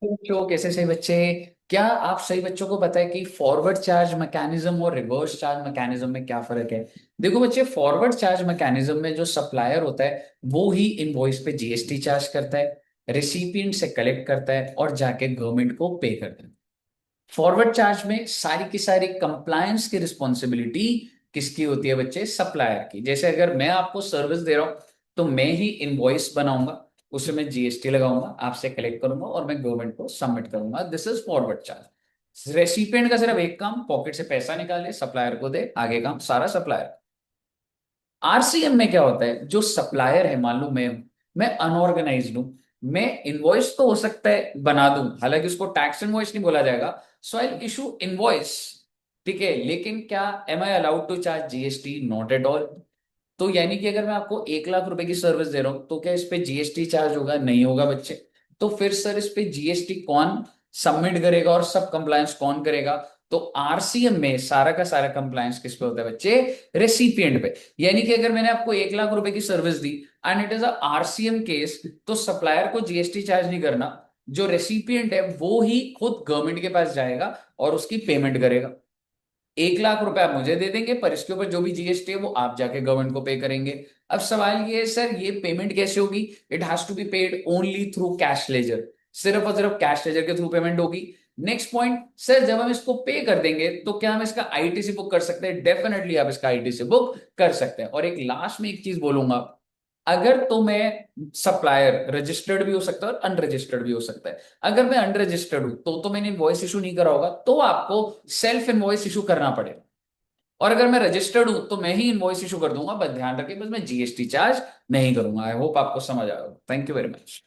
बच्चों कैसे सही बच्चे। क्या आप सही बच्चों को पता है कि फॉरवर्ड चार्ज मैकेनिज्म और रिवर्स चार्ज मैकेनिज्म में क्या फर्क है? देखो बच्चे, फॉरवर्ड चार्ज मैकेनिज्म में जो सप्लायर होता है वो ही इनवॉइस पे जीएसटी चार्ज करता है, रेसिपिएंट से कलेक्ट करता है और जाके गवर्नमेंट को पे करता है। फॉरवर्ड चार्ज में सारी की सारी कंप्लायंस की रिस्पॉन्सिबिलिटी किसकी होती है बच्चे? सप्लायर की। जैसे अगर मैं आपको सर्विस दे रहा हूं तो मैं ही इनवॉइस बनाऊंगा, उसमें मैं जीएसटी लगाऊंगा, आपसे कलेक्ट करूंगा और मैं गवर्नमेंट को सबमिट करूंगा। This is forward charge. Recipient का सिर्फ एक काम, पॉकेट से पैसा निकाले सप्लायर को दे, आगे काम सारा सप्लायर। आरसीएम में क्या होता है, जो सप्लायर है, मान लो मैं अनऑर्गेनाइज्ड हूं, मैं इनवॉइस तो हो सकता है बना दूं, हालांकि उसको टैक्स इनवॉइस नहीं बोला जाएगा, सो आई इशू इनवॉइस। ठीक है, लेकिन क्या am I allowed to charge GST? Not at all. तो यानी कि अगर मैं आपको 1 लाख रुपए की सर्विस दे रहा हूं तो क्या इस पे जीएसटी चार्ज होगा? नहीं होगा बच्चे। तो फिर सर इस पे जीएसटी कौन सबमिट करेगा और सब कंप्लायंस कौन करेगा? तो आरसीएम में सारा का सारा कंप्लायंस किस पे होता है बच्चे? रेसिपिएंट पे। यानी कि अगर मैंने आपको 1 लाख रुपए की service the and it is a RCM case, तो सप्लायर को जीएसटी चार्ज नहीं करना, जो रेसिपिएंट है वो ही खुद गवर्नमेंट के पास जाएगा और उसकी पेमेंट करेगा। 1 लाख रुपए आप मुझे दे देंगे, पर इसके ऊपर जो भी जीएसटी है वो आप जाके गवर्नमेंट को पे करेंगे। अब सवाल ये है सर, ये पेमेंट कैसे होगी? It has to be paid only through cash ledger. सिर्फ और सिर्फ कैश लेजर के थ्रू पेमेंट होगी। नेक्स्ट पॉइंट सर, जब हम इसको पे कर देंगे तो क्या हम इसका आईटीसी बुक कर सकते हैं? डेफिनेटली आप इसका आईटीसी बुक कर सकते हैं। और एक लास्ट में एक चीज बोलूंगा, अगर तो मैं सप्लायर रजिस्टर्ड भी हो सकता है और अनरजिस्टर्ड भी हो सकता है। अगर मैं अनरजिस्टर्ड हूं तो मैंने इनवॉइस इशू नहीं करा होगा, तो आपको सेल्फ इनवॉइस इशू करना पड़ेगा। और अगर मैं रजिस्टर्ड हूं तो मैं ही इनवॉइस इशू कर दूंगा, बस ध्यान रखिए, बस मैं जीएसटी चार्ज नहीं करूंगा। आई होप आपको समझ आएगा। Thank you very much.